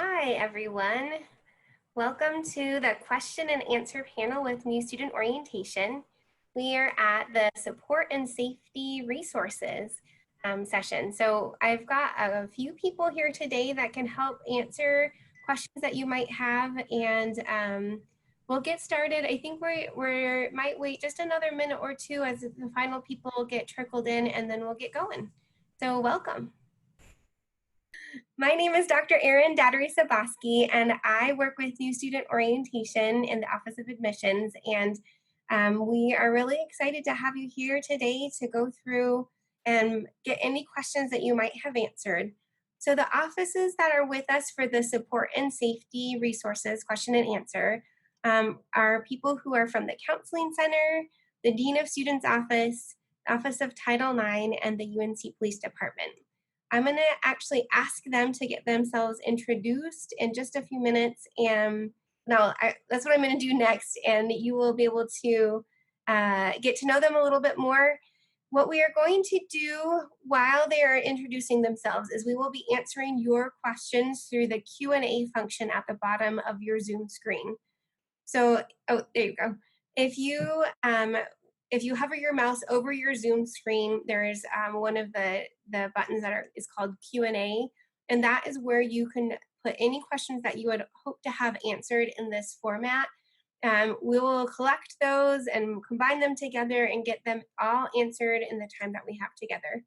Hi, everyone. Welcome to the question and answer panel with New Student Orientation. We are at the Support and Safety Resources session. So I've got a few people here today that can help answer questions that you might have, and we'll get started. I think we might wait just another minute or two as the final people get trickled in, and then we'll get going. So welcome. My name is Dr. Erin Dattery-Saboski, and I work with New Student Orientation in the Office of Admissions. And we are really excited to have you here today to go through and get any questions that you might have answered. So the offices that are with us for the Support and Safety Resources question and answer are people who are from the Counseling Center, the Dean of Students Office, the Office of Title IX, and the UNC Police Department. I'm going to actually ask them to get themselves introduced in just a few minutes. And that's what I'm going to do next. And you will be able to get to know them a little bit more. What we are going to do while they are introducing themselves is we will be answering your questions through the Q&A function at the bottom of your Zoom screen. So, there you go. If you hover your mouse over your Zoom screen, there's one of the buttons is called Q&A, and that is where you can put any questions that you would hope to have answered in this format. We will collect those and combine them together and get them all answered in the time that we have together.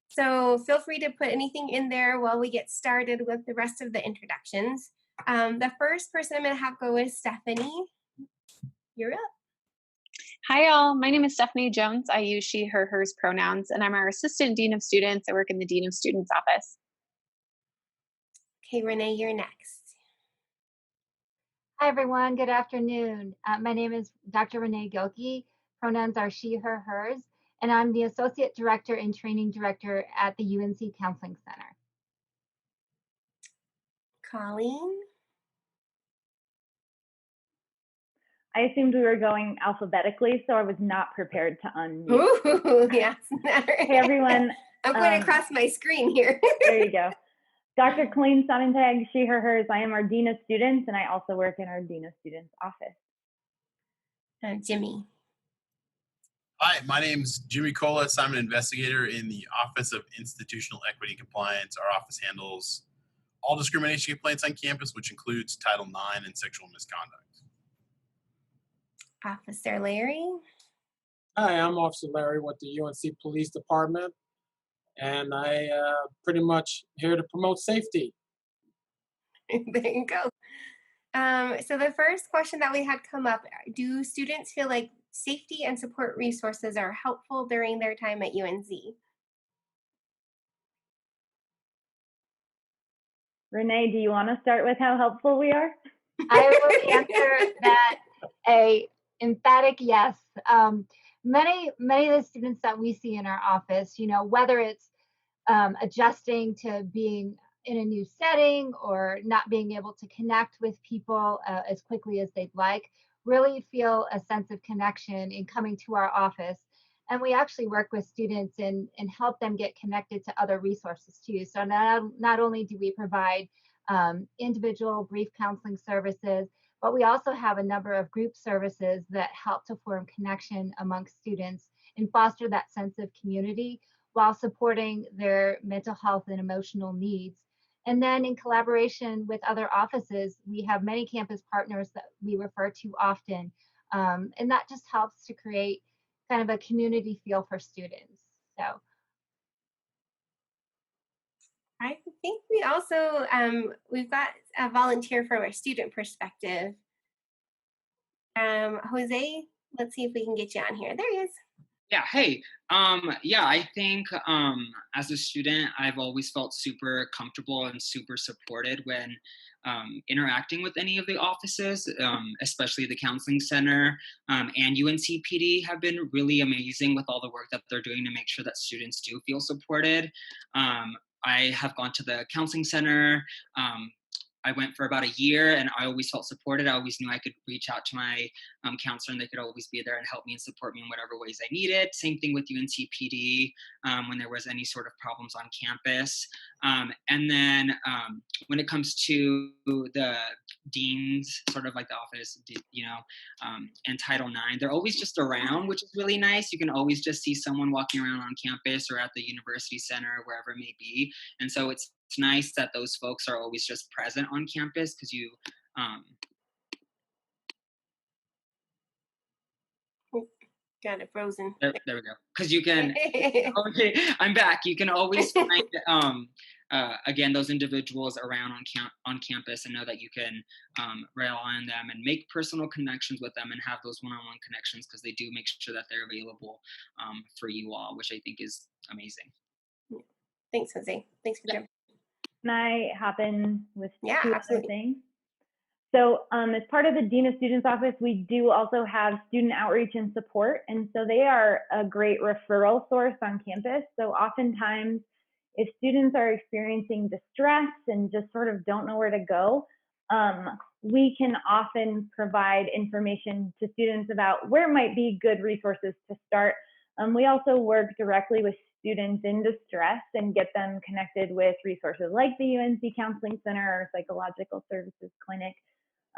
So feel free to put anything in there while we get started with the rest of the introductions. The first person I'm going to have go is Stephanie. You're up. Hi, all. My name is Stephanie Jones. I use she, her, hers pronouns, and I'm our Assistant Dean of Students. I work in the Dean of Students office. Okay, Renee, you're next. Hi, everyone. Good afternoon. My name is Dr. Renee Gilkey. Pronouns are she, her, hers, and I'm the Associate Director and Training Director at the UNC Counseling Center. Colleen? I assumed we were going alphabetically, so I was not prepared to unmute. Ooh, yes. Hey, everyone. I'm going across my screen here. There you go. Dr. Colleen Sonnentag, she, her, hers. I am our Dean of Students, and I also work in our Dean of Students office. Jimmy. Hi, my name's Jimmy Colas. I'm an investigator in the Office of Institutional Equity and Compliance. Our office handles all discrimination complaints on campus, which includes Title IX and sexual misconduct. Officer Larry. Hi, I'm Officer Larry with the UNC Police Department, and I pretty much here to promote safety. There you go. So the first question that we had come up, do students feel like safety and support resources are helpful during their time at UNC? Renee, do you want to start with how helpful we are? I will answer that a emphatic yes. Many of the students that we see in our office, whether it's adjusting to being in a new setting or not being able to connect with people as quickly as they'd like, really feel a sense of connection in coming to our office. And we actually work with students and help them get connected to other resources too. So not only do we provide individual brief counseling services, but we also have a number of group services that help to form connection amongst students and foster that sense of community while supporting their mental health and emotional needs. And then in collaboration with other offices, we have many campus partners that we refer to often. And that just helps to create kind of a community feel for students. So I think we also, we've got a volunteer from our student perspective. Jose, let's see if we can get you on here. There he is. Yeah, hey. I think as a student, I've always felt super comfortable and super supported when interacting with any of the offices, especially the Counseling Center and UNCPD have been really amazing with all the work that they're doing to make sure that students do feel supported. I have gone to the Counseling Center I went for about a year, and I always felt supported. I always knew I could reach out to my counselor, and they could always be there and help me and support me in whatever ways I needed. Same thing with UNCPD when there was any sort of problems on campus. And then when it comes to the deans, sort of like the office, and Title IX, they're always just around, which is really nice. You can always just see someone walking around on campus or at the university center, wherever it may be. And so it's nice that those folks are always just present on campus, because you Got it frozen. there we go. Because you can okay, I'm back. You can always find again those individuals around on campus, and know that you can rely on them and make personal connections with them and have those one-on-one connections, because they do make sure that they're available for you all, which I think is amazing. Thanks, Jose. Thanks for jumping. Can I hop in with Yeah, two other absolutely. things? So as part of the Dean of Students office, we do also have student outreach and support. And so they are a great referral source on campus. So oftentimes, if students are experiencing distress and just sort of don't know where to go, we can often provide information to students about where might be good resources to start. We also work directly with students in distress and get them connected with resources like the UNC Counseling Center or Psychological Services Clinic,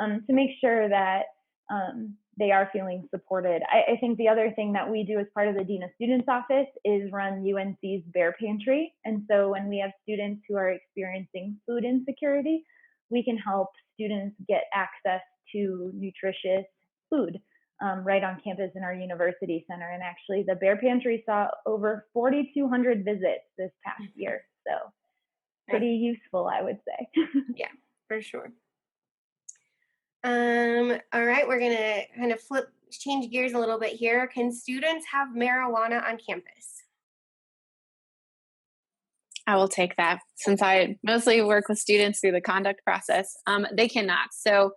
to make sure that they are feeling supported. I think the other thing that we do as part of the Dean of Students office is run UNC's Bear Pantry. And so when we have students who are experiencing food insecurity, we can help students get access to nutritious food right on campus in our university center. And actually the Bear Pantry saw over 4,200 visits this past year. So pretty useful, I would say. Yeah, for sure. All right, we're gonna kind of change gears a little bit here. Can students have marijuana on campus? I will take that, since I mostly work with students through the conduct process. They cannot. So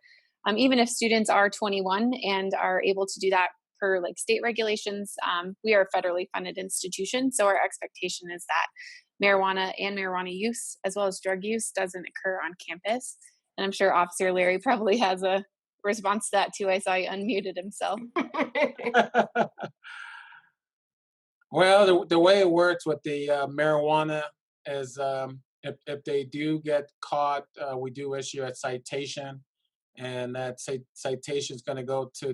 even if students are 21 and are able to do that per like state regulations, we are a federally funded institution. So our expectation is that marijuana and marijuana use, as well as drug use, doesn't occur on campus. And I'm sure Officer Larry probably has a response to that too. I saw he unmuted himself. Well, the way it works with the marijuana is if they do get caught, we do issue a citation, and that citation is going to go to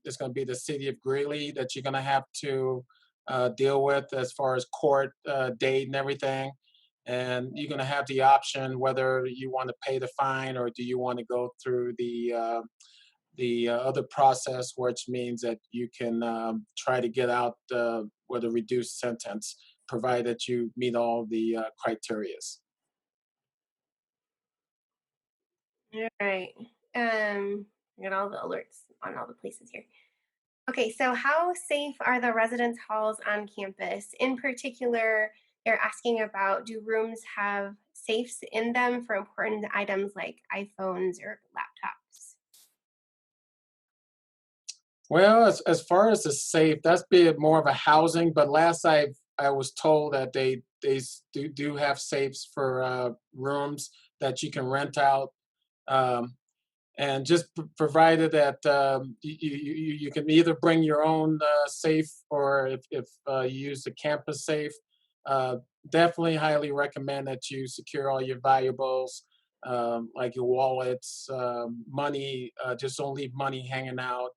it's going to be the city of Greeley that you're going to have to deal with as far as court date and everything. And you're going to have the option whether you want to pay the fine or do you want to go through the other process, which means that you can try to get out with a reduced sentence, provided you meet all the criterias. All right. I got all the alerts on all the places here. Okay, so how safe are the residence halls on campus? In particular, they're asking about, do rooms have safes in them for important items like iPhones or laptops? Well, as far as the safe, that's been more of a housing. But last I was told that they do have safes for rooms that you can rent out, and just provided that you can either bring your own safe, or if you use the campus safe, definitely highly recommend that you secure all your valuables, like your wallets, money. Just don't leave money hanging out,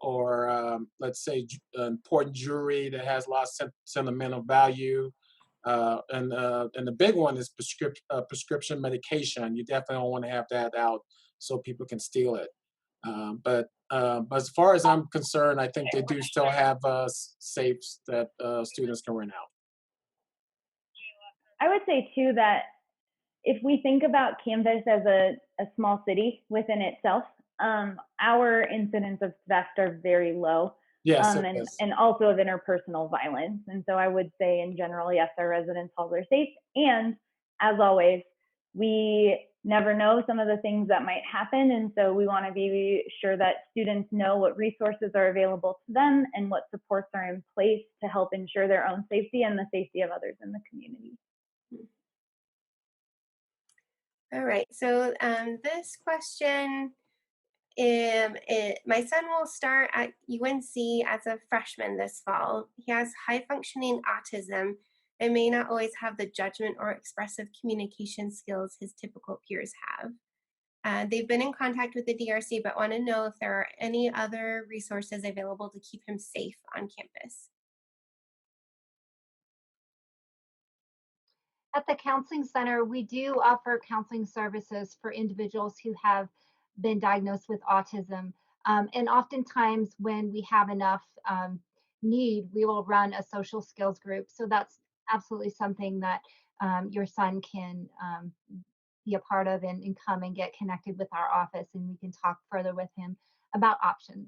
or let's say important jewelry that has a lot of sentimental value. And the big one is prescription medication. You definitely don't want to have that out so people can steal it. But as far as I'm concerned, I think they do still have safes that students can rent out. I would say too that if we think about campus as a small city within itself, our incidents of theft are very low. Yes, and also of interpersonal violence. And so I would say in general, yes, our residence halls are safe. And as always, we never know some of the things that might happen. And so we want to be sure that students know what resources are available to them and what supports are in place to help ensure their own safety and the safety of others in the community. All right, so this question, my son will start at UNC as a freshman this fall. He has high functioning autism and may not always have the judgment or expressive communication skills his typical peers have. They've been in contact with the DRC, but want to know if there are any other resources available to keep him safe on campus. At the Counseling Center, we do offer counseling services for individuals who have been diagnosed with autism. And oftentimes, when we have enough need, we will run a social skills group. So that's absolutely something that your son can be a part of and come and get connected with our office, and we can talk further with him about options.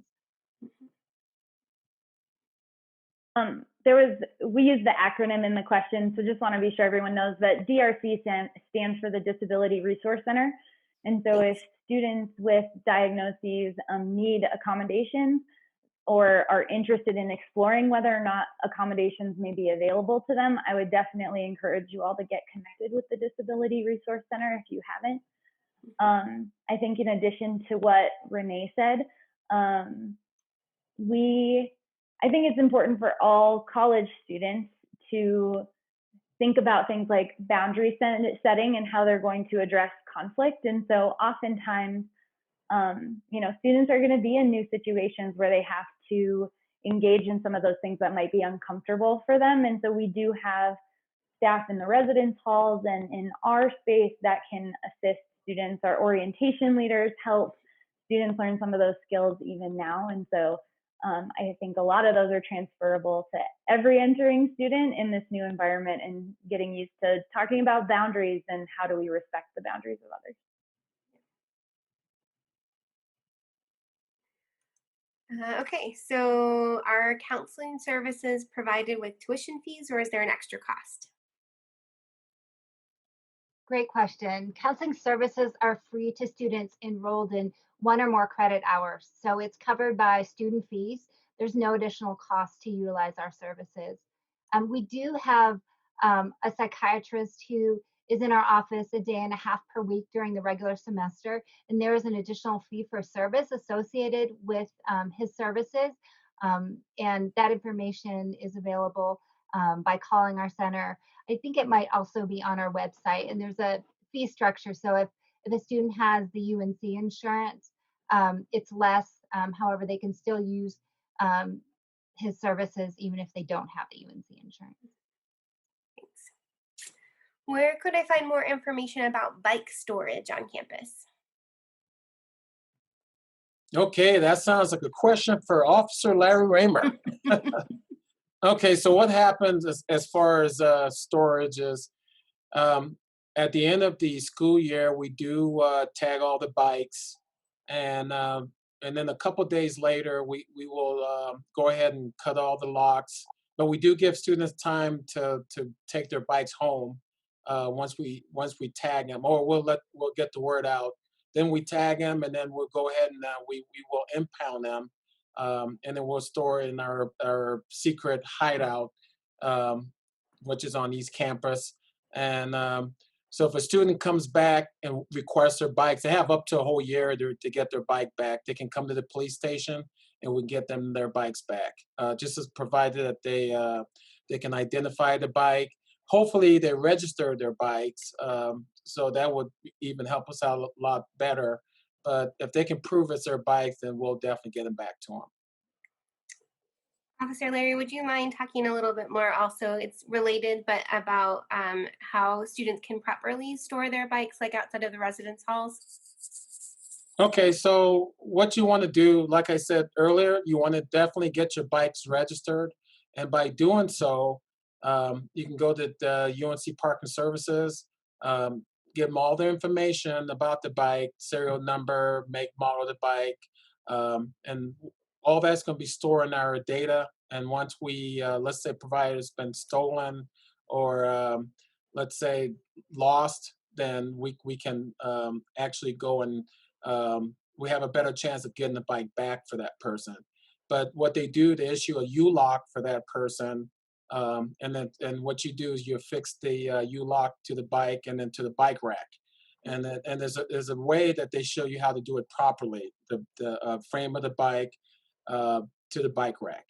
We use the acronym in the question, so just want to be sure everyone knows that DRC stands for the Disability Resource Center. And so if students with diagnoses need accommodations or are interested in exploring whether or not accommodations may be available to them, I would definitely encourage you all to get connected with the Disability Resource Center if you haven't. I think in addition to what Renee said, I think it's important for all college students to think about things like boundary setting and how they're going to address conflict. And so oftentimes, students are going to be in new situations where they have to engage in some of those things that might be uncomfortable for them. And so we do have staff in the residence halls and in our space that can assist students. Our orientation leaders help students learn some of those skills even now. And so I think a lot of those are transferable to every entering student in this new environment and getting used to talking about boundaries and how do we respect the boundaries of others. Okay, so are counseling services provided with tuition fees, or is there an extra cost? Great question. Counseling services are free to students enrolled in one or more credit hours. So it's covered by student fees. There's no additional cost to utilize our services. We do have a psychiatrist who is in our office a day and a half per week during the regular semester, and there is an additional fee for service associated with his services. And that information is available by calling our center. I think it might also be on our website, and there's a fee structure. So if a student has the UNC insurance, it's less. However, they can still use his services even if they don't have the UNC insurance. Thanks. Where could I find more information about bike storage on campus? Okay, that sounds like a question for Officer Larry Raymer. Okay, so what happens as far as storage is, at the end of the school year, we do tag all the bikes, and then a couple days later, we will go ahead and cut all the locks. But we do give students time to take their bikes home once we tag them, or we'll get the word out. Then we tag them, and then we'll go ahead and we will impound them. And then we'll store it in our secret hideout, which is on East Campus. And so if a student comes back and requests their bikes, they have up to a whole year to get their bike back. They can come to the police station and we get them their bikes back. Just as provided that they can identify the bike. Hopefully they register their bikes, so that would even help us out a lot better. But if they can prove it's their bikes, then we'll definitely get them back to them. Officer Larry, would you mind talking a little bit more also, it's related, but about how students can properly store their bikes like outside of the residence halls? Okay, so what you want to do, like I said earlier, you want to definitely get your bikes registered. And by doing so, you can go to the UNC Parking Services, give them all their information about the bike, serial number, make, model of the bike, and all that's going to be stored in our data. And once we, let's say, provider has been stolen or let's say lost, then we can actually go and we have a better chance of getting the bike back for that person. But what they do, they issue a U-lock for that person. And what you do is you affix the U-lock to the bike and then to the bike rack. And there's a way that they show you how to do it properly. The frame of the bike to the bike rack.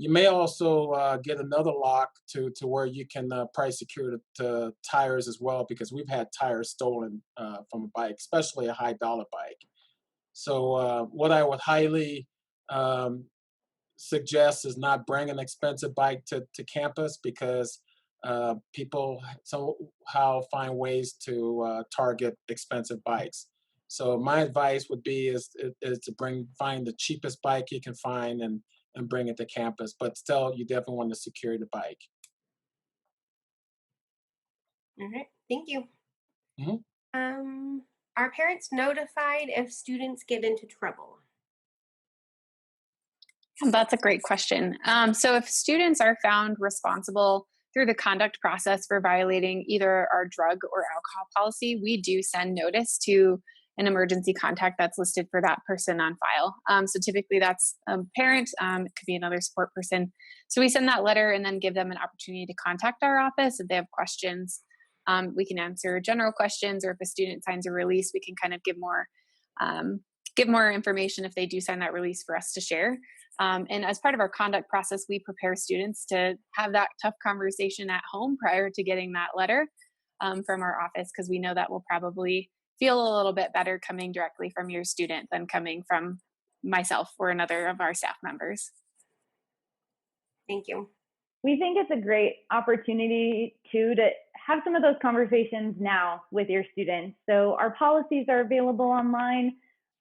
You may also get another lock to where you can probably secure the tires as well, because we've had tires stolen from a bike, especially a high dollar bike. So what I would highly suggest is not bring an expensive bike to campus, because people somehow find ways to target expensive bikes. So my advice would be is to find the cheapest bike you can find and bring it to campus. But still, you definitely want to secure the bike. All right, thank you. Mhm. Are parents notified if students get into trouble? That's a great question. So if students are found responsible through the conduct process for violating either our drug or alcohol policy, we do send notice to an emergency contact that's listed for that person on file. So typically that's a parent, it could be another support person. So we send that letter and then give them an opportunity to contact our office if they have questions. We can answer general questions, or if a student signs a release, we can kind of give more information if they do sign that release for us to share. And as part of our conduct process, we prepare students to have that tough conversation at home prior to getting that letter from our office, because we know that will probably feel a little bit better coming directly from your student than coming from myself or another of our staff members. Thank you. We think it's a great opportunity too to have some of those conversations now with your students. So our policies are available online.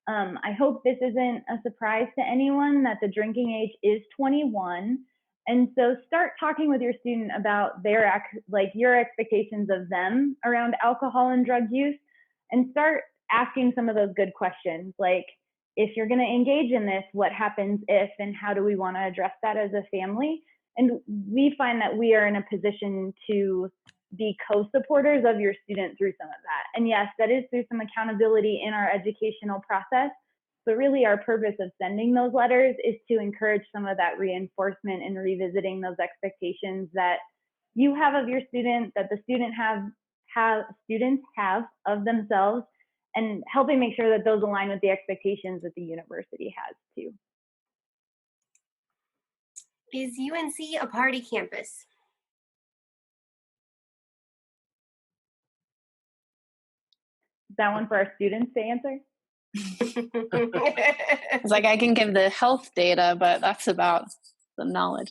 I hope this isn't a surprise to anyone that the drinking age is 21. And so start talking with your student about your expectations of them around alcohol and drug use, and start asking some of those good questions. Like, if you're going to engage in this, what happens if, and how do we want to address that as a family? And we find that we are in a position to be co-supporters of your student through some of that. And yes, that is through some accountability in our educational process, but really our purpose of sending those letters is to encourage some of that reinforcement and revisiting those expectations that you have of your student, that the students have of themselves, and helping make sure that those align with the expectations that the university has too. Is UNC a party campus? Is that one for our students to answer? It's like I can give the health data, but that's about the knowledge.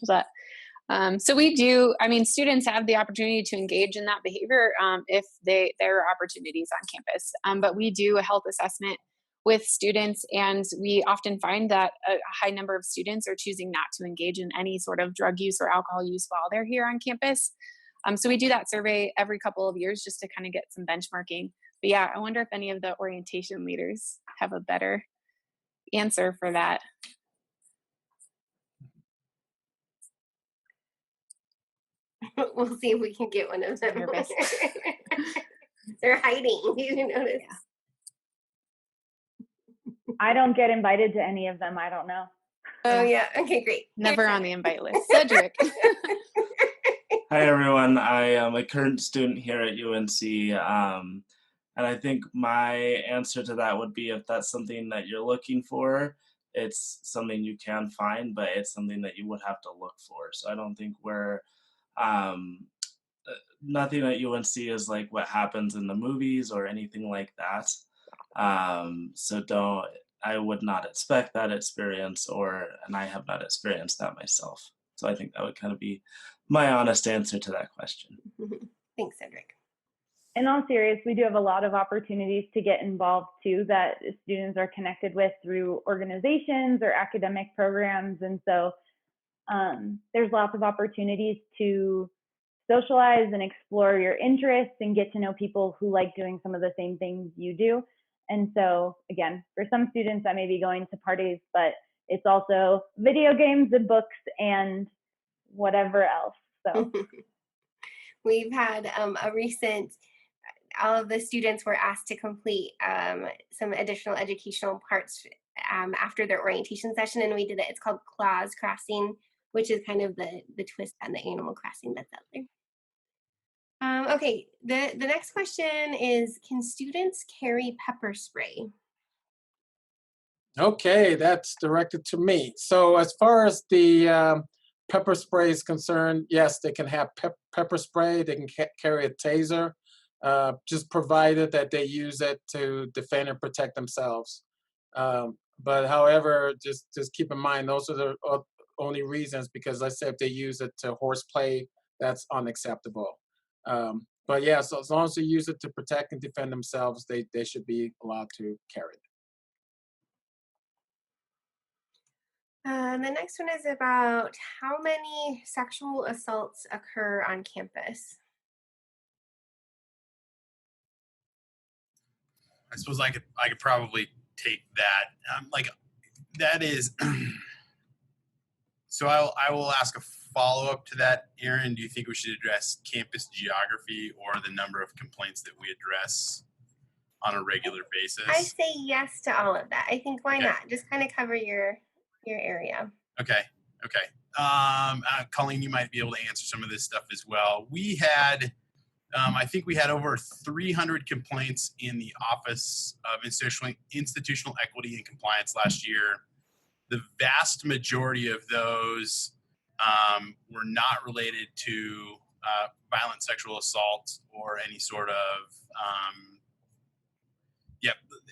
So we do, students have the opportunity to engage in that behavior if there are opportunities on campus. But we do a health assessment with students, and we often find that a high number of students are choosing not to engage in any sort of drug use or alcohol use while they're here on campus. So we do that survey every couple of years just to kind of get some benchmarking. But yeah, I wonder if any of the orientation leaders have a better answer for that. We'll see if we can get one of them. They're hiding. You notice? Yeah. I don't get invited to any of them. I don't know. Oh yeah. Okay, great. Never on the invite list. Cedric. Hi everyone. I am a current student here at UNC, and I think my answer to that would be, if that's something that you're looking for, it's something you can find, but it's something that you would have to look for. So I don't think nothing at UNC is like what happens in the movies or anything like that. I would not expect that experience, and I have not experienced that myself. So I think that would kind of be my honest answer to that question. Thanks, Cedric. In all seriousness, we do have a lot of opportunities to get involved too that students are connected with through organizations or academic programs. And so there's lots of opportunities to socialize and explore your interests and get to know people who like doing some of the same things you do. And so again, for some students that may be going to parties, but it's also video games and books and whatever else. So we've had a recent, all of the students were asked to complete some additional educational parts after their orientation session, and we did it. It's called Claws Crossing, which is kind of the twist on the Animal Crossing that's out there. Okay, the next question is, can students carry pepper spray? Okay, that's directed to me. So as far as the pepper spray is concerned, yes, they can have pepper spray. They can carry a taser, just provided that they use it to defend and protect themselves. But however, just keep in mind those are the only reasons, because let's say if they use it to horseplay, that's unacceptable. But yeah, so as long as they use it to protect and defend themselves, they should be allowed to carry it. The next one is about how many sexual assaults occur on campus. I suppose I could probably take that. Like that is. So I will ask a follow up to that. Aaron, do you think we should address campus geography or the number of complaints that we address on a regular basis? I say yes to all of that. I think why Okay. not? Just kind of cover your area. Okay. Colleen, you might be able to answer some of this stuff as well. We had, I think we had over 300 complaints in the Office of Institutional Equity and Compliance last year. The vast majority of those were not related to violent sexual assault or any sort of,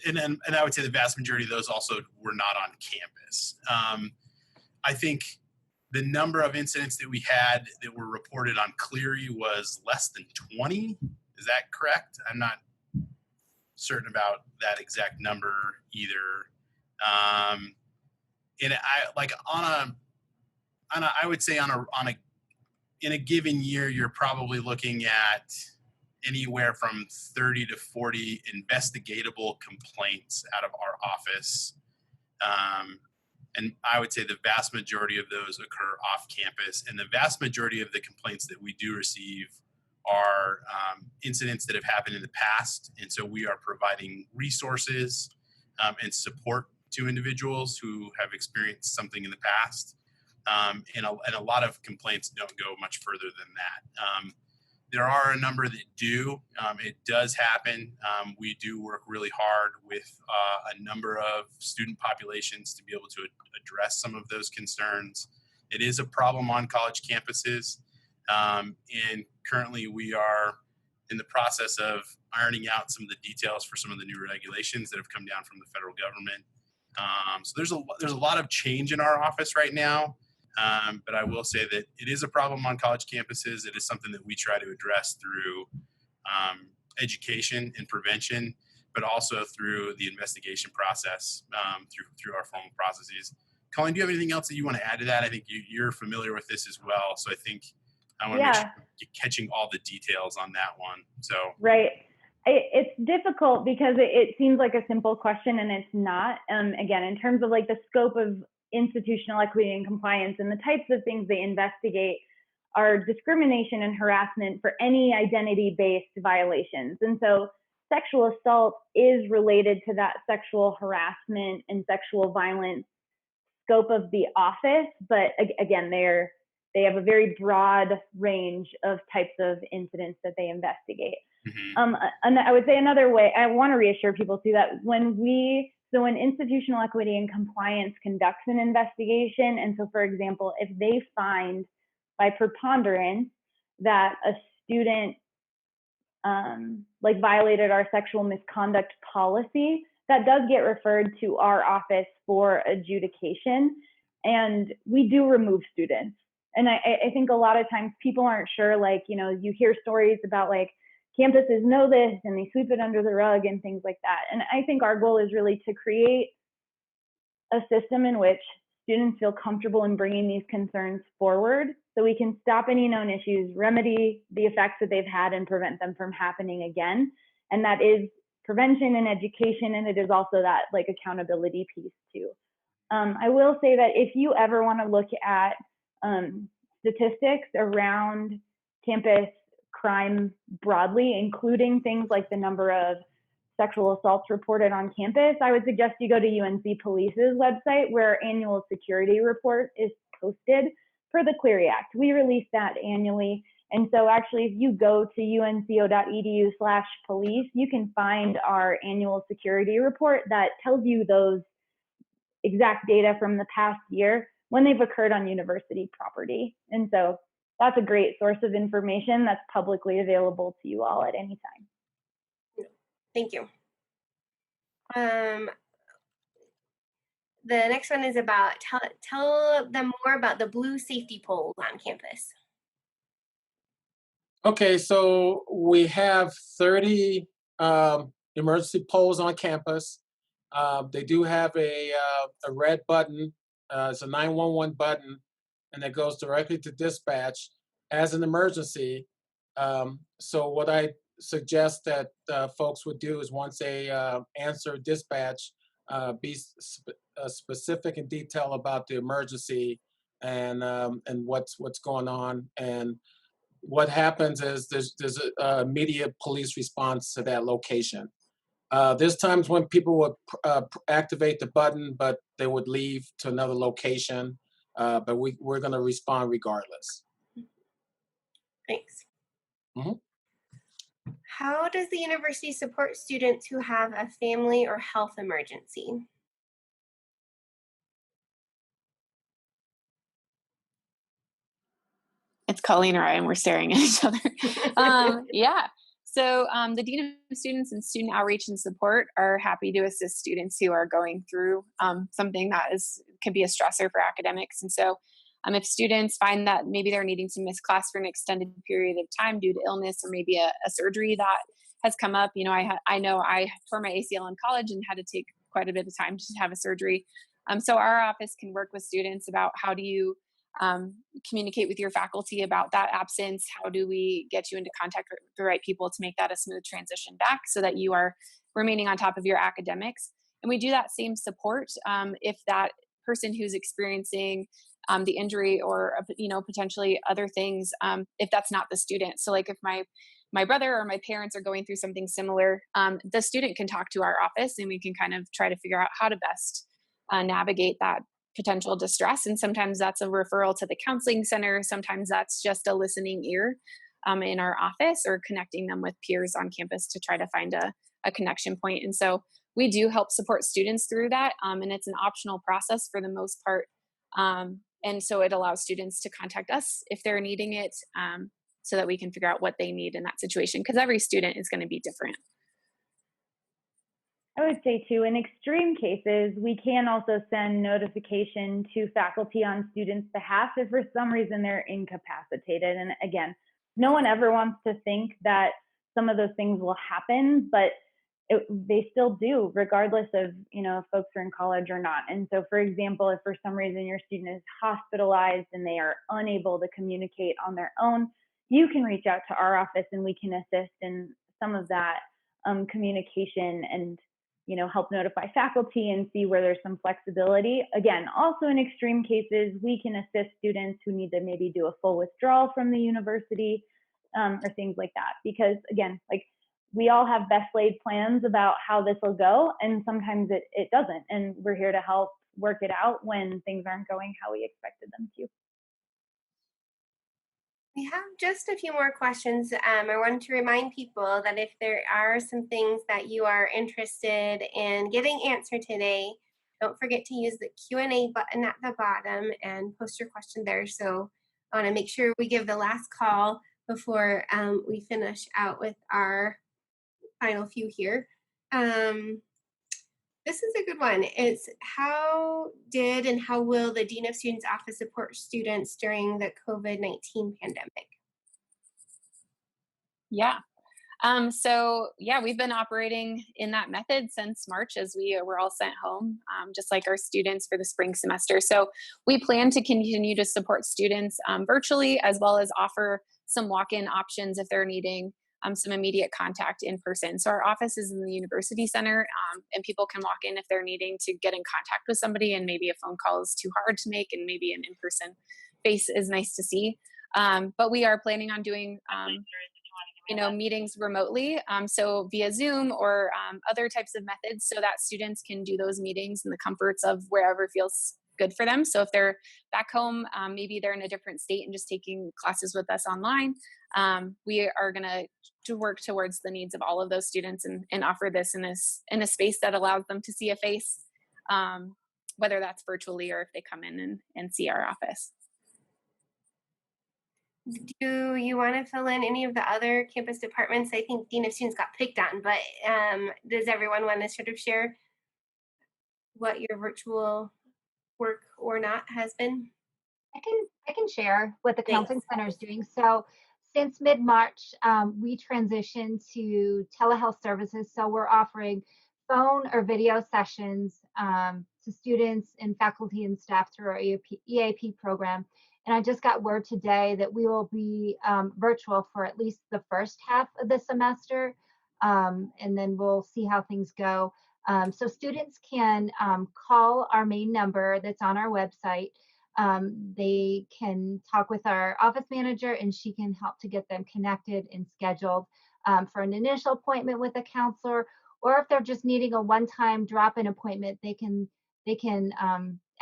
and I would say the vast majority of those also were not on campus. I think the number of incidents that we had that were reported on Cleary was less than 20. Is that correct? I'm not certain about that exact number either. And I would say in a given year, you're probably looking at anywhere from 30 to 40 investigatable complaints out of our office. And I would say the vast majority of those occur off campus, and the vast majority of the complaints that we do receive are incidents that have happened in the past. And so we are providing resources and support to individuals who have experienced something in the past. And a lot of complaints don't go much further than that. There are a number that do. It does happen. We do work really hard with a number of student populations to be able to address some of those concerns. It is a problem on college campuses. And currently we are in the process of ironing out some of the details for some of the new regulations that have come down from the federal government. So there's a lot of change in our office right now. But I will say that it is a problem on college campuses. It is something that we try to address through education and prevention, but also through the investigation process, through our formal processes. Colleen, do you have anything else that you want to add to that? I think you're familiar with this as well. So I think I want to make sure you're catching all the details on that one. So right. It's difficult because it seems like a simple question and it's not. Again, in terms of like the scope of institutional equity and compliance and the types of things they investigate are discrimination and harassment for any identity-based violations. And so sexual assault is related to that sexual harassment and sexual violence scope of the office, but again, they have a very broad range of types of incidents that they investigate. Mm-hmm. And I would say another way, I want to reassure people too that when institutional equity and compliance conducts an investigation, and so for example, if they find by preponderance that a student violated our sexual misconduct policy, that does get referred to our office for adjudication, and we do remove students. And I think a lot of times people aren't sure, you hear stories about campuses know this and they sweep it under the rug and things like that. And I think our goal is really to create a system in which students feel comfortable in bringing these concerns forward so we can stop any known issues, remedy the effects that they've had, and prevent them from happening again. And that is prevention and education, and it is also that accountability piece too. I will say that if you ever want to look at statistics around campus crime broadly, including things like the number of sexual assaults reported on campus, I would suggest you go to UNC Police's website where our annual security report is posted per the Clery Act. We release that annually, And so actually, if you go to unco.edu/police, you can find our annual security report that tells you those exact data from the past year when they've occurred on university property. And so that's a great source of information that's publicly available to you all at any time. Thank you. The next one is about tell them more about the blue safety poles on campus. Okay, so we have 30 emergency poles on campus. They do have a red button. It's a 911 button, and it goes directly to dispatch as an emergency. So what I suggest that folks would do is once they answer dispatch, be specific in detail about the emergency and what's going on. And what happens is there's a immediate police response to that location. There's times when people would activate the button, but they would leave to another location. But we're going to respond regardless. Thanks. Mhm. How does the university support students who have a family or health emergency? It's Colleen or I, and we're staring at each other. Yeah. So the Dean of Students and Student Outreach and Support are happy to assist students who are going through something that can be a stressor for academics. And so if students find that maybe they're needing to miss class for an extended period of time due to illness or maybe a surgery that has come up, I know I tore my ACL in college and had to take quite a bit of time to have a surgery. So our office can work with students about how do you communicate with your faculty about that absence. How do we get you into contact with the right people to make that a smooth transition back so that you are remaining on top of your academics? And we do that same support if that person who's experiencing the injury or potentially other things, if that's not the student. So like if my brother or my parents are going through something similar, the student can talk to our office and we can kind of try to figure out how to best navigate that potential distress. And sometimes that's a referral to the counseling center. Sometimes that's just a listening ear in our office or connecting them with peers on campus to try to find a connection point. And so we do help support students through that. And it's an optional process for the most part. And so it allows students to contact us if they're needing it so that we can figure out what they need in that situation, because every student is going to be different. I would say too, in extreme cases, we can also send notification to faculty on students' behalf if for some reason they're incapacitated. And again, no one ever wants to think that some of those things will happen, but they still do, regardless of, if folks are in college or not. And so, for example, if for some reason your student is hospitalized and they are unable to communicate on their own, you can reach out to our office and we can assist in some of that communication and help notify faculty and see where there's some flexibility. Again, also in extreme cases, we can assist students who need to maybe do a full withdrawal from the university or things like that. Because again, we all have best laid plans about how this will go, and sometimes it doesn't. And we're here to help work it out when things aren't going how we expected them to. We have just a few more questions. I wanted to remind people that if there are some things that you are interested in getting answered today, don't forget to use the Q&A button at the bottom and post your question there. So I want to make sure we give the last call before we finish out with our final few here. This is a good one. It's how did and how will the Dean of Students Office support students during the COVID-19 pandemic? Yeah. We've been operating in that method since March as we were all sent home, just like our students for the spring semester. So we plan to continue to support students virtually, as well as offer some walk-in options if they're needing some immediate contact in person. So our office is in the University Center, and people can walk in if they're needing to get in contact with somebody, and maybe a phone call is too hard to make, and maybe an in-person face is nice to see. But we are planning on doing meetings remotely, so via Zoom or other types of methods, so that students can do those meetings in the comforts of wherever feels good for them. So if they're back home, maybe they're in a different state and just taking classes with us online, we are going to work towards the needs of all of those students and offer this in a space that allows them to see a face, whether that's virtually or if they come in and see our office. Do you want to fill in any of the other campus departments? I think Dean of Students got picked on, but does everyone want to sort of share what your virtual work or not has been? I can share what the Thanks. counseling center is doing. So since mid-March, we transitioned to telehealth services. So we're offering phone or video sessions to students and faculty and staff through our EAP program. And I just got word today that we will be virtual for at least the first half of the semester. And then we'll see how things go. So students can call our main number that's on our website. They can talk with our office manager and she can help to get them connected and scheduled for an initial appointment with a counselor, or if they're just needing a one-time drop-in appointment, they can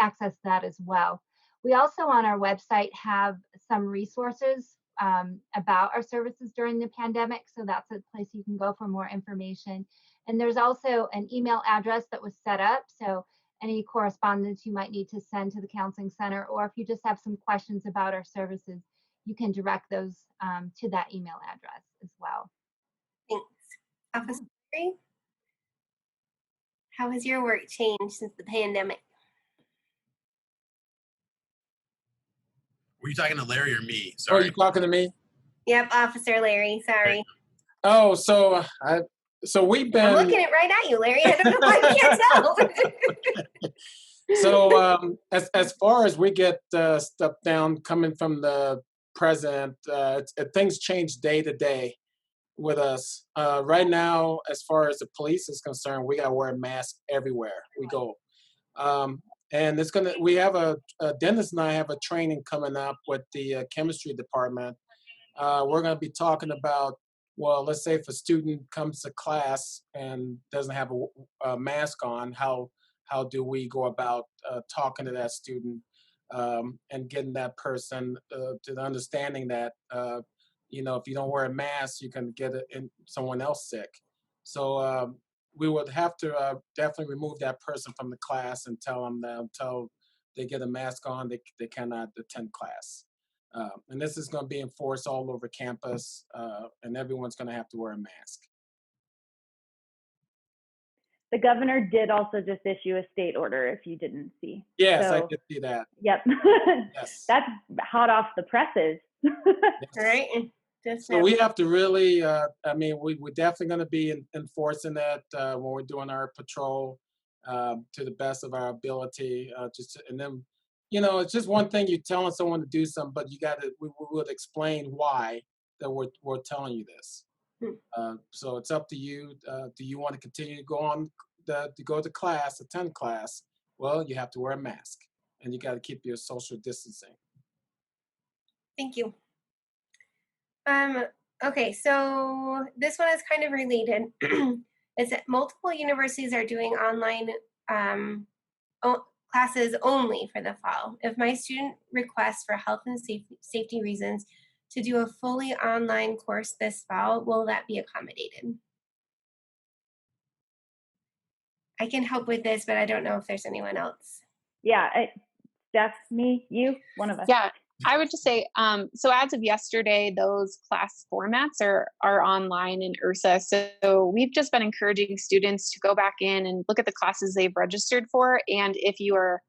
access that as well. We also on our website have some resources about our services during the pandemic, so that's a place you can go for more information. And there's also an email address that was set up, so any correspondence you might need to send to the counseling center, or if you just have some questions about our services, you can direct those to that email address as well. Thanks. Officer Larry, how has your work changed since the pandemic? Were you talking to Larry or me? Oh, Sorry. you talking to me? Yep, Officer Larry, sorry. Oh, so we've been. I'm looking it right at you, Larry. I don't know why I can't tell. So as far as we get stuff down coming from the president, things change day to day with us. Right now, as far as the police is concerned, we got to wear a mask everywhere we go. And we have Dennis and I have a training coming up with the chemistry department. We're going to be talking about, well, let's say if a student comes to class and doesn't have a mask on, how do we go about talking to that student and getting that person to the understanding that, if you don't wear a mask, you can get someone else sick. So we would have to definitely remove that person from the class and tell them that until they get a mask on, they cannot attend class. And this is going to be enforced all over campus, and everyone's going to have to wear a mask. The governor did also just issue a state order, if you didn't see. Yes, I did see that. Yep. Yes. That's hot off the presses. Yes. Right. So we have to really, we're definitely going to be enforcing that when we're doing our patrol to the best of our ability. And then, it's just one thing you're telling someone to do something, but we would explain why that we're telling you this. So it's up to you. Do you want to continue to go to class, attend class? Well, you have to wear a mask and you got to keep your social distancing. Thank you. Okay, so this one is kind of related. Is that multiple universities are doing online classes only for the fall. If my student requests for health and safety reasons to do a fully online course this fall, will that be accommodated? I can help with this, but I don't know if there's anyone else. Yeah, Steph, me, you, one of us. Yeah, I would just say, so as of yesterday, those class formats are online in URSA. So we've just been encouraging students to go back in and look at the classes they've registered for. And if you are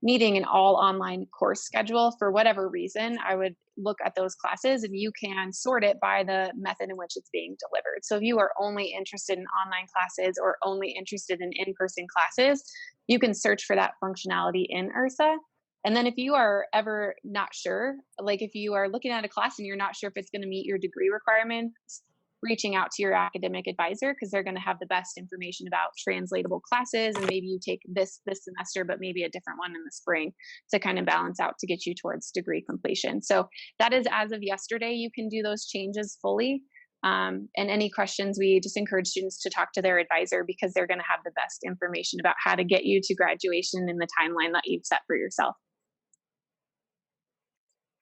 needing an all online course schedule for whatever reason, I would look at those classes and you can sort it by the method in which it's being delivered. So if you are only interested in online classes or only interested in in-person classes, you can search for that functionality in URSA. And then if you are ever not sure, like if you are looking at a class and you're not sure if it's going to meet your degree requirements, reaching out to your academic advisor, because they're going to have the best information about translatable classes, and maybe you take this semester, but maybe a different one in the spring to kind of balance out to get you towards degree completion. So that is as of yesterday, you can do those changes fully. And any questions, we just encourage students to talk to their advisor because they're going to have the best information about how to get you to graduation in the timeline that you've set for yourself.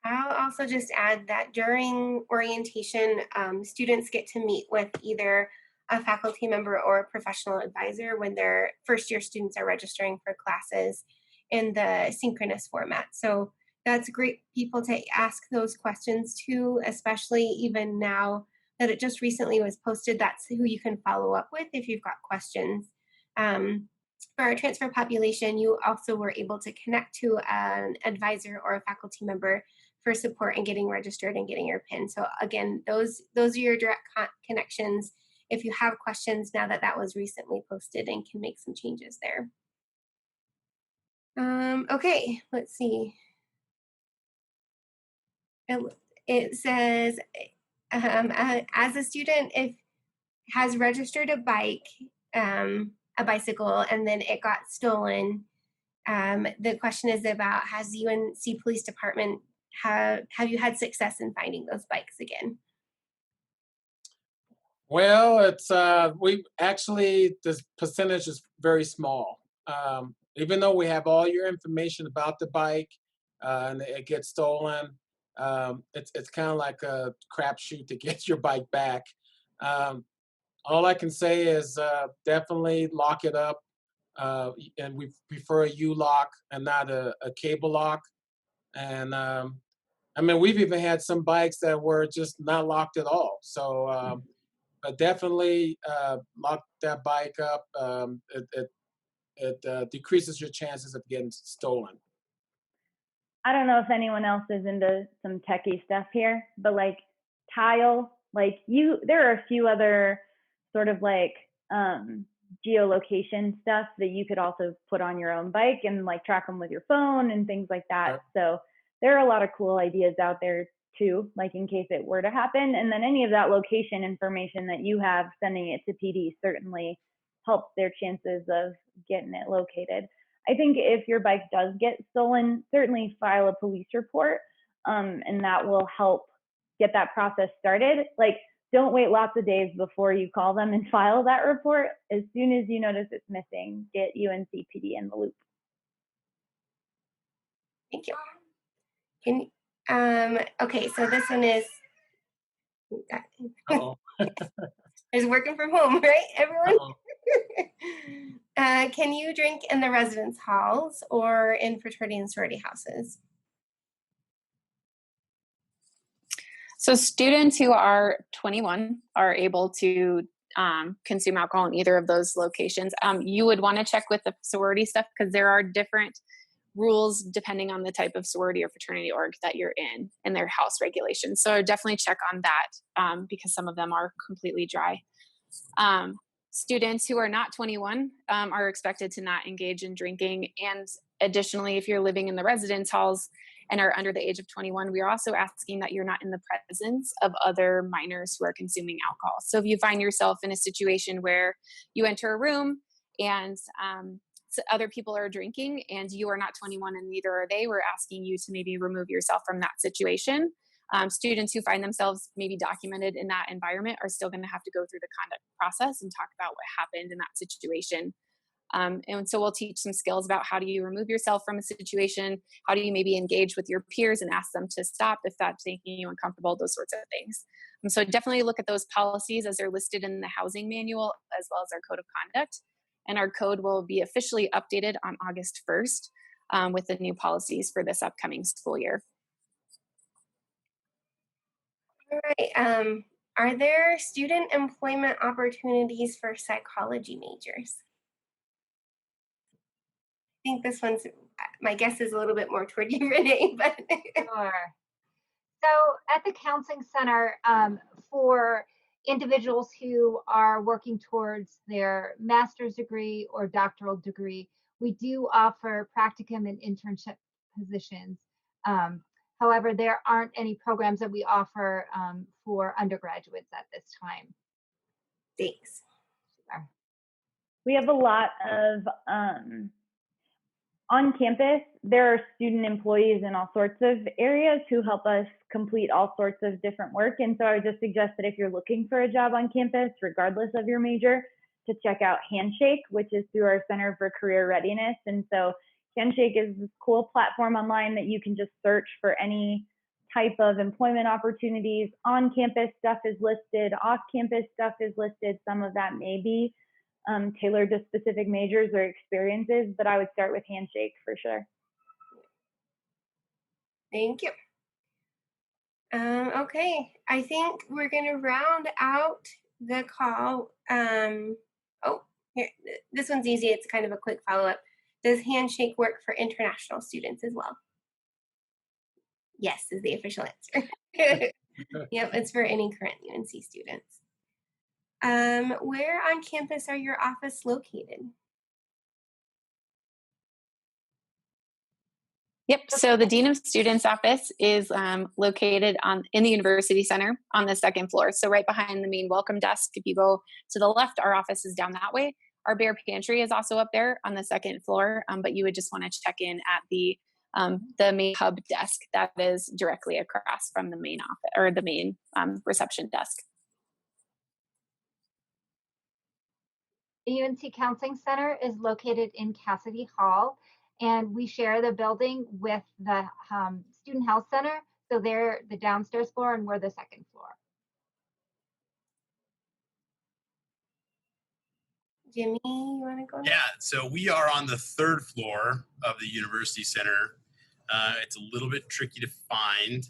I'll also just add that during orientation, students get to meet with either a faculty member or a professional advisor when their first year students are registering for classes in the synchronous format. So that's great people to ask those questions to, especially even now that it just recently was posted. That's who you can follow up with if you've got questions. For our transfer population, you also were able to connect to an advisor or a faculty member for support and getting registered and getting your PIN. So again, those are your direct connections if you have questions now that that was recently posted and can make some changes there. Okay, let's see. It says, as a student, if has registered a bicycle, and then it got stolen, the question is about, has UNC Police Department, have you had success in finding those bikes again? Well, it's we actually, this percentage is very small. Even though we have all your information about the bike and it gets stolen, it's kind of like a crapshoot to get your bike back. All I can say is definitely lock it up, and we prefer a U-lock and not a cable lock. And I mean, we've even had some bikes that were just not locked at all. So, but definitely lock that bike up. It decreases your chances of getting stolen. I don't know if anyone else is into some techie stuff here, but like Tile, like there are a few other sort of like geolocation stuff that you could also put on your own bike and like track them with your phone and things like that. Sure. So there are a lot of cool ideas out there too, like in case it were to happen. And then any of that location information that you have, sending it to PD certainly helps their chances of getting it located. I think if your bike does get stolen, certainly file a police report, and that will help get that process started. Like, don't wait lots of days before you call them and file that report. As soon as you notice it's missing, get UNC PD in the loop. Thank you. Okay, so this one is, is working from home, right, everyone? Can you drink in the residence halls or in fraternity and sorority houses? So students who are 21 are able to consume alcohol in either of those locations. You would want to check with the sorority stuff because there are different rules depending on the type of sorority or fraternity org that you're in and their house regulations. So definitely check on that because some of them are completely dry. Students who are not 21 are expected to not engage in drinking. And additionally, if you're living in the residence halls and are under the age of 21, we are also asking that you're not in the presence of other minors who are consuming alcohol. So if you find yourself in a situation where you enter a room and other people are drinking and you are not 21 and neither are they, we're asking you to maybe remove yourself from that situation. Students who find themselves maybe documented in that environment are still going to have to go through the conduct process and talk about what happened in that situation. And so we'll teach some skills about how do you remove yourself from a situation, how do you maybe engage with your peers and ask them to stop if that's making you uncomfortable, those sorts of things. And so definitely look at those policies as they're listed in the housing manual as well as our code of conduct. And our code will be officially updated on August 1st with the new policies for this upcoming school year. All right. Are there student employment opportunities for psychology majors? I think this one's, my guess is a little bit more toward you, Renee, but. Sure. So at the Counseling Center, for individuals who are working towards their master's degree or doctoral degree, we do offer practicum and internship positions. However, there aren't any programs that we offer for undergraduates at this time. Thanks. Sure. We have a lot of on campus, there are student employees in all sorts of areas who help us complete all sorts of different work. And so I would just suggest that if you're looking for a job on campus, regardless of your major, to check out Handshake, which is through our Center for Career Readiness. And so Handshake is this cool platform online that you can just search for any type of employment opportunities. On campus stuff is listed, off campus stuff is listed. Some of that may be tailored to specific majors or experiences, but I would start with Handshake for sure. Thank you. Okay, I think we're going to round out the call. Oh, here, this one's easy. It's kind of a quick follow-up. Does Handshake work for international students as well? Yes, is the official answer. Yep, it's for any current UNC students. Where on campus are your office located? Yep. So the Dean of Students office is located in the University Center on the second floor. So right behind the main welcome desk. If you go to the left, our office is down that way. Our Bear Pantry is also up there on the second floor, but you would just want to check in at the main hub desk that is directly across from the main office or the main reception desk. The UNC Counseling Center is located in Cassidy Hall, and we share the building with the Student Health Center. So they're the downstairs floor and we're the second floor. Jimmy, you want to go next? Yeah, so we are on the third floor of the University Center. It's a little bit tricky to find,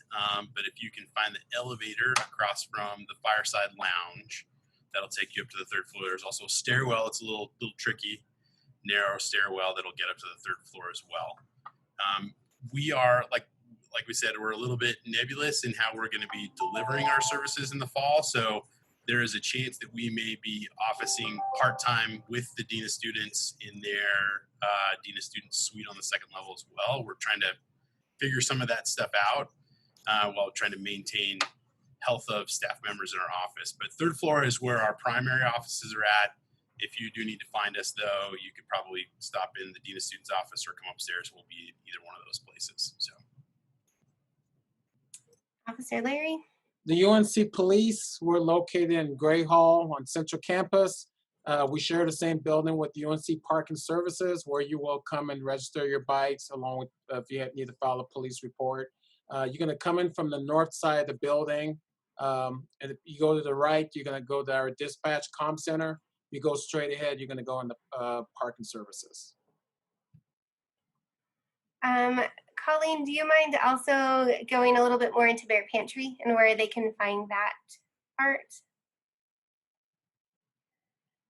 but if you can find the elevator across from the Fireside Lounge, that'll take you up to the third floor. There's also a stairwell. It's a little tricky, narrow stairwell that'll get up to the third floor as well. We are, like we said, we're a little bit nebulous in how we're going to be delivering our services in the fall. So there is a chance that we may be officing part-time with the Dean of Students in their Dean of Students suite on the second level as well. We're trying to figure some of that stuff out while trying to maintain health of staff members in our office. But third floor is where our primary offices are at. If you do need to find us, though, you could probably stop in the Dean of Students office or come upstairs. We'll be either one of those places. So, Officer Larry? The UNC Police, we're located in Gray Hall on Central Campus. We share the same building with UNC Parking Services, where you will come and register your bikes along with if you need to file a police report. You're going to come in from the north side of the building. And if you go to the right, you're going to go to our dispatch comm center. You go straight ahead, you're going to go in the parking services. Colleen, do you mind also going a little bit more into Bear Pantry and where they can find that part?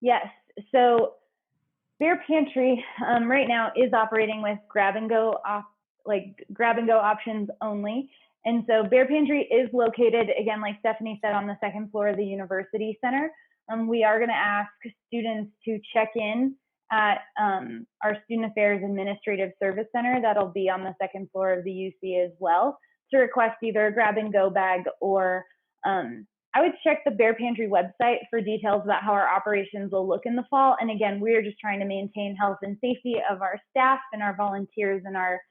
Yes. So Bear Pantry right now is operating with grab and go options only. And so Bear Pantry is located, again, like Stephanie said, on the second floor of the University Center. We are going to ask students to check in at our Student Affairs Administrative Service Center. That'll be on the second floor of the UC as well, to request either a grab and go bag or I would check the Bear Pantry website for details about how our operations will look in the fall. And again, we're just trying to maintain health and safety of our staff and our volunteers and our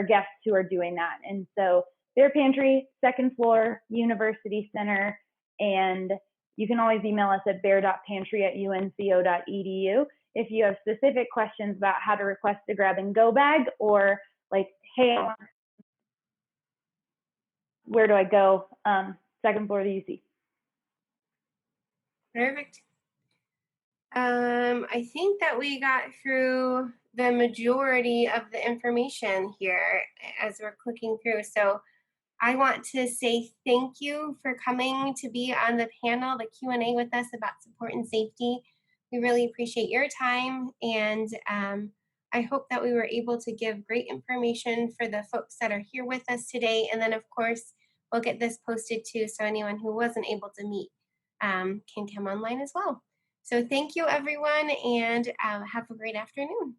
guests who are doing that. And so Bear Pantry, second floor, University Center, and you can always email us at bear.pantry@unco.edu if you have specific questions about how to request a grab and go bag or like, hey, where do I go? Second floor of the UC. Perfect. I think that we got through the majority of the information here as we're clicking through. So I want to say thank you for coming to be on the panel, the Q&A with us about support and safety. We really appreciate your time, and I hope that we were able to give great information for the folks that are here with us today. And then, of course, we'll get this posted too, so anyone who wasn't able to meet can come online as well. So thank you, everyone, and have a great afternoon.